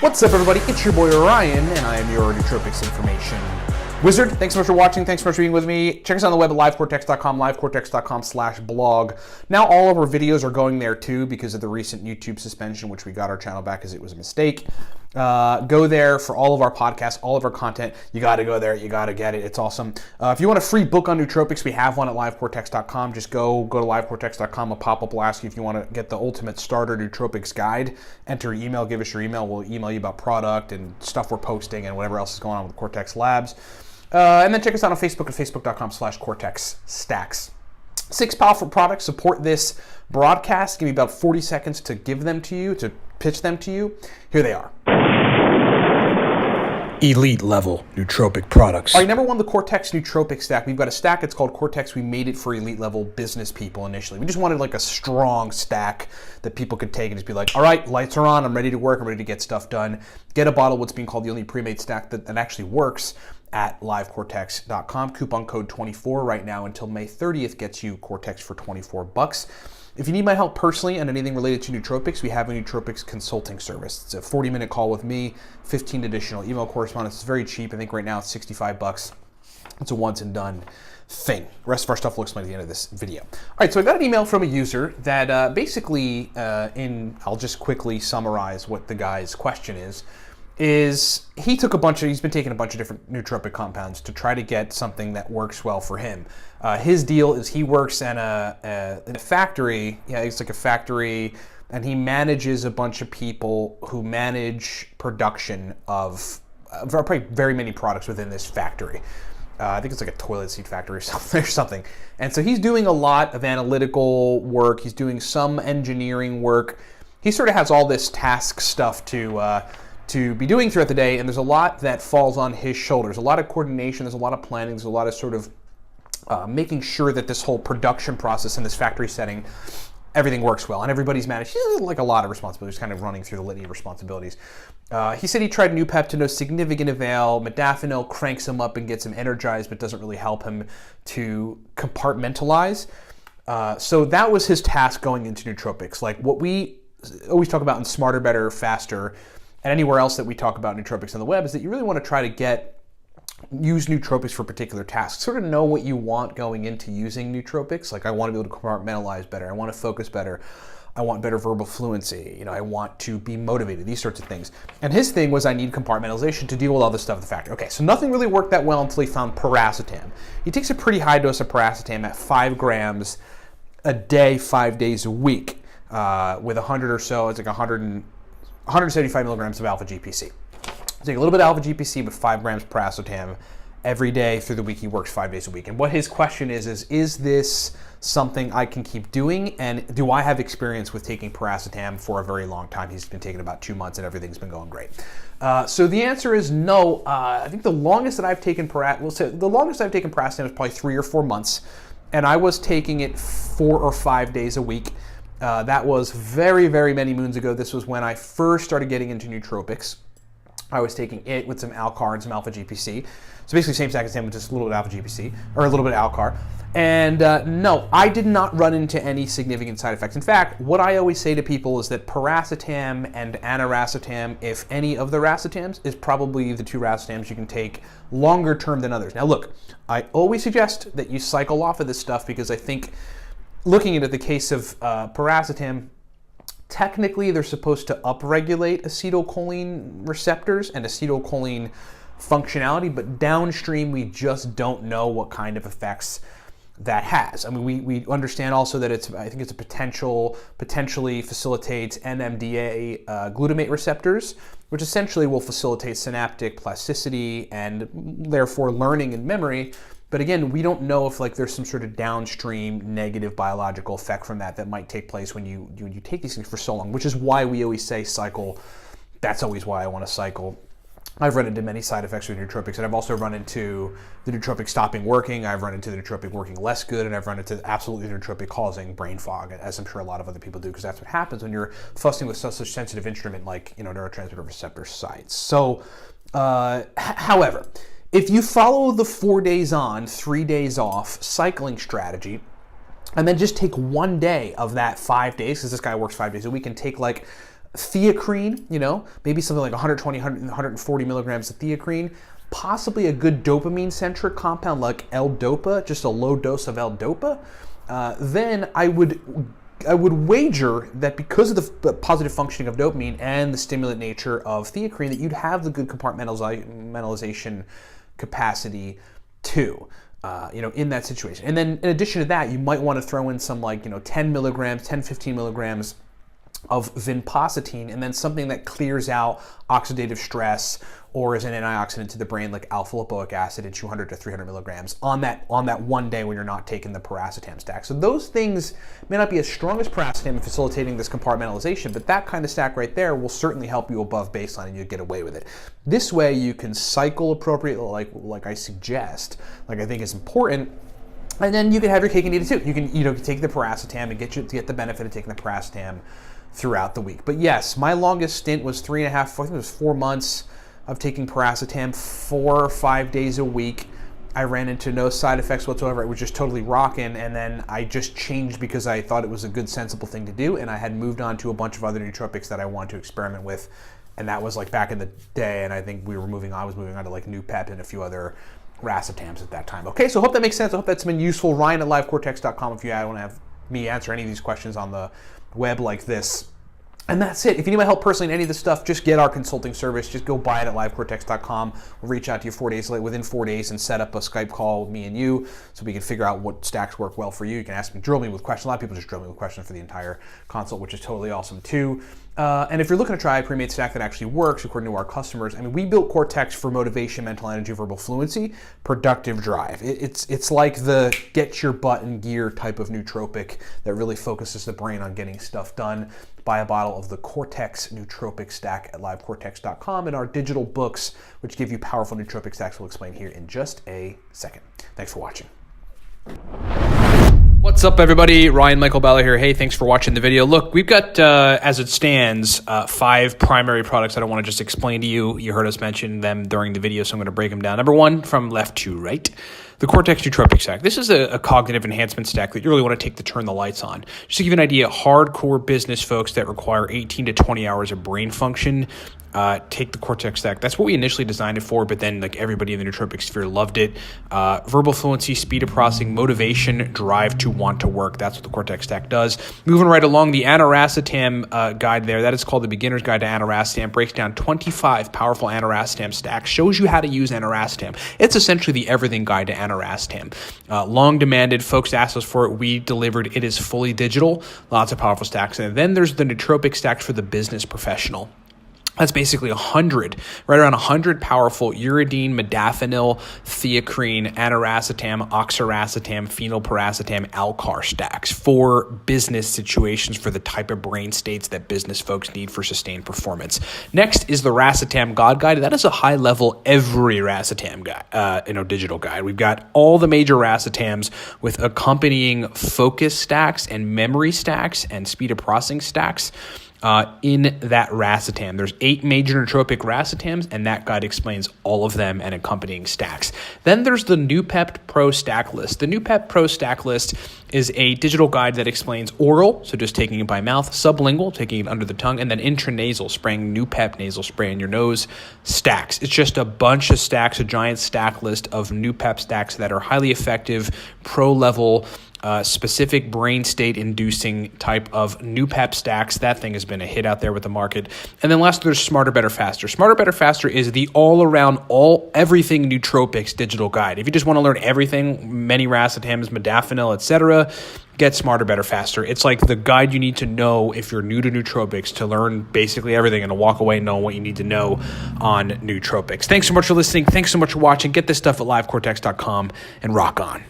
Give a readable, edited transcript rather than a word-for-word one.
What's up, everybody? It's your boy Ryan, and I am your Nootropics information wizard. Thanks so much for watching. Thanks so much for being with me. Check us out on the web at livecortex.com, livecortex.com/blog. Now all of our videos are going there too because of the recent YouTube suspension, which we got our channel back because it was a mistake. Go there for all of our podcasts, all of our content. You got to go there. You got to get it. It's awesome. If you want a free book on nootropics, we have one at livecortex.com. Just go to livecortex.com. A pop-up will ask you if you want to get the ultimate starter nootropics guide. Enter your email. Give us your email. We'll email you about product and stuff we're posting and whatever else is going on with Cortex Labs. And then check us out on Facebook at facebook.com/cortexstacks. 6 powerful products support this broadcast. Give me about 40 seconds to give them to you, to pitch them to you. Here they are. Elite level nootropic products. All right, number one, the Cortex Nootropic stack. We've got a stack. It's called Cortex. We made it for elite level business people initially. We just wanted like a strong stack that people could take and just be like, all right, lights are on. I'm ready to work. I'm ready to get stuff done. Get a bottle of what's being called the only pre-made stack that actually works at livecortex.com. Coupon code 24 right now until May 30th gets you Cortex for $24. If you need my help personally on anything related to nootropics, we have a nootropics consulting service. It's a 40-minute call with me, 15 additional email correspondence. It's very cheap. I think right now it's $65. It's a once and done thing. The rest of our stuff will explain at the end of this video. All right, so I got an email from a user that basically, I'll just quickly summarize what the guy's question is he's been taking a bunch of different nootropic compounds to try to get something that works well for him. His deal is he works in a factory. Yeah, it's like a factory, and he manages a bunch of people who manage production of probably very many products within this factory. I think it's like a toilet seat factory or something. And so he's doing a lot of analytical work. He's doing some engineering work. He sort of has all this task stuff to be doing throughout the day, and there's a lot that falls on his shoulders. A lot of coordination, there's a lot of planning, there's a lot of sort of making sure that this whole production process in this factory setting, everything works well, and everybody's managed. Like a lot of responsibilities, kind of running through the litany of responsibilities. He said he tried Noopep to no significant avail. Modafinil cranks him up and gets him energized, but doesn't really help him to compartmentalize. So that was his task going into nootropics. Like what we always talk about in Smarter, Better, Faster, and anywhere else that we talk about nootropics on the web, is that you really want to try to use nootropics for particular tasks. Sort of know what you want going into using nootropics. Like I want to be able to compartmentalize better. I want to focus better. I want better verbal fluency. You know, I want to be motivated. These sorts of things. And his thing was I need compartmentalization to deal with all this stuff at the factory. Okay, so nothing really worked that well until he found Piracetam. He takes a pretty high dose of Piracetam at 5 grams a day, 5 days a week, with 100 or so. It's like 175 milligrams of alpha GPC. Take a little bit of alpha GPC with 5 grams of Piracetam every day through the week. He works 5 days a week. And what his question is this something I can keep doing? And do I have experience with taking Piracetam for a very long time? He's been taking about 2 months and everything's been going great. So the answer is no. I think the longest that I've taken Piracetam is probably 3 or 4 months. And I was taking it 4 or 5 days a week. That was very, very many moons ago. This was when I first started getting into nootropics. I was taking it with some Alcar and some alpha GPC. So basically same stack as him with just a little bit of alpha GPC, or a little bit of Alcar. And no, I did not run into any significant side effects. In fact, what I always say to people is that Piracetam and Rasatam, if any of the Rasatams, is probably the 2 Rasatams you can take longer term than others. Now look, I always suggest that you cycle off of this stuff because I think looking into the case of Piracetam, technically they're supposed to upregulate acetylcholine receptors and acetylcholine functionality, but downstream we just don't know what kind of effects that has. I mean, we understand also that I think it's a potentially facilitates NMDA glutamate receptors, which essentially will facilitate synaptic plasticity and therefore learning and memory. But again, we don't know if there's some sort of downstream negative biological effect from that might take place when you take these things for so long, which is why we always say cycle. That's always why I want to cycle. I've run into many side effects with nootropics, and I've also run into the nootropic stopping working, I've run into the nootropic working less good, and I've run into absolutely the nootropic causing brain fog, as I'm sure a lot of other people do, because that's what happens when you're fussing with such a sensitive instrument like neurotransmitter receptor sites. So, however, if you follow the 4 days on, 3 days off cycling strategy, and then just take 1 day of that 5 days, because this guy works 5 days a week, and take Theacrine, maybe something like 120, 140 milligrams of theacrine, possibly a good dopamine-centric compound like L-Dopa, just a low dose of L-Dopa, then I would wager that because of the positive functioning of dopamine and the stimulant nature of theacrine, that you'd have the good compartmentalization capacity too, in that situation. And then in addition to that, you might want to throw in some 10 milligrams, 10, 15 milligrams of vinpocetine, and then something that clears out oxidative stress or is an antioxidant to the brain like alpha-lipoic acid in 200 to 300 milligrams on that one day when you're not taking the piracetam stack. So those things may not be as strong as piracetam in facilitating this compartmentalization, but that kind of stack right there will certainly help you above baseline and you get away with it. This way you can cycle appropriately like I suggest, like I think is important. And then you can have your cake and eat it too. You can take the piracetam and get the benefit of taking the piracetam throughout the week. But yes, my longest stint was 3.5, I think it was 4 months of taking piracetam 4 or 5 days a week. I ran into no side effects whatsoever. It was just totally rocking, and then I just changed because I thought it was a good, sensible thing to do, and I had moved on to a bunch of other nootropics that I wanted to experiment with, and that was like back in the day, and I think I was moving on to like Noopep and a few other Rasatams at that time. Okay, so I hope that makes sense. I hope that's been useful. Ryan at livecortex.com if you want to have me answer any of these questions on the web like this. And that's it. If you need my help personally in any of this stuff, just get our consulting service. Just go buy it at livecortex.com. We'll reach out to you within 4 days and set up a Skype call with me and you so we can figure out what stacks work well for you. You can drill me with questions. A lot of people just drill me with questions for the entire consult, which is totally awesome too. And if you're looking to try a pre-made stack that actually works according to our customers, we built Cortex for motivation, mental energy, verbal fluency, productive drive. It's like the get your butt in gear type of nootropic that really focuses the brain on getting stuff done. Buy a bottle of the Cortex Nootropic Stack at livecortex.com and our digital books, which give you powerful nootropic stacks we'll explain here in just a second. Thanks for watching. What's up, everybody? Ryan Michael Balla here. Hey, thanks for watching the video. Look, we've got, as it stands, 5 primary products that I want to just explain to you. You heard us mention them during the video, so I'm going to break them down. Number 1, from left to right, the Cortex Nootropic Stack. This is a cognitive enhancement stack that you really want to take to turn the lights on. Just to give you an idea, hardcore business folks that require 18 to 20 hours of brain function take the Cortex stack. That's what we initially designed it for, but then like everybody in the nootropic sphere loved it. Verbal fluency, speed of processing, motivation, drive to want to work. That's what the Cortex stack does. Moving right along, the Rasatam guide there, that is called the Beginner's Guide to Rasatam, breaks down 25 powerful Rasatam stacks, shows you how to use Rasatam. It's essentially the everything guide to Rasatam. Long demanded, folks asked us for it, we delivered. It is fully digital, lots of powerful stacks. And then there's the Nootropic stack for the business professional. That's basically 100, right around 100 powerful uridine, modafinil, theacrine, Rasatam, oxiracetam, phenylpiracetam, Alcar stacks for business situations for the type of brain states that business folks need for sustained performance. Next is the Rasatam God guide. That is a high-level every Rasatam guide, digital guide. We've got all the major Rasatams with accompanying focus stacks and memory stacks and speed of processing stacks. In that Rasatam. There's 8 major nootropic Rasatams, and that guide explains all of them and accompanying stacks. Then there's the Noopep Pro Stack List. The Noopep Pro Stack List is a digital guide that explains oral, so just taking it by mouth, sublingual, taking it under the tongue, and then intranasal, spraying Noopep nasal spray in your nose, stacks. It's just a bunch of stacks, a giant stack list of Noopep stacks that are highly effective, pro-level, specific brain state inducing type of Noopep stacks. That thing has been a hit out there with the market. And then last, there's Smarter, Better, Faster. Smarter, Better, Faster is the all-around, everything nootropics digital guide. If you just want to learn everything, many Rasatams, modafinil, etc., get Smarter, Better, Faster. It's like the guide you need to know if you're new to nootropics to learn basically everything and to walk away knowing what you need to know on nootropics. Thanks so much for listening. Thanks so much for watching. Get this stuff at livecortex.com and rock on.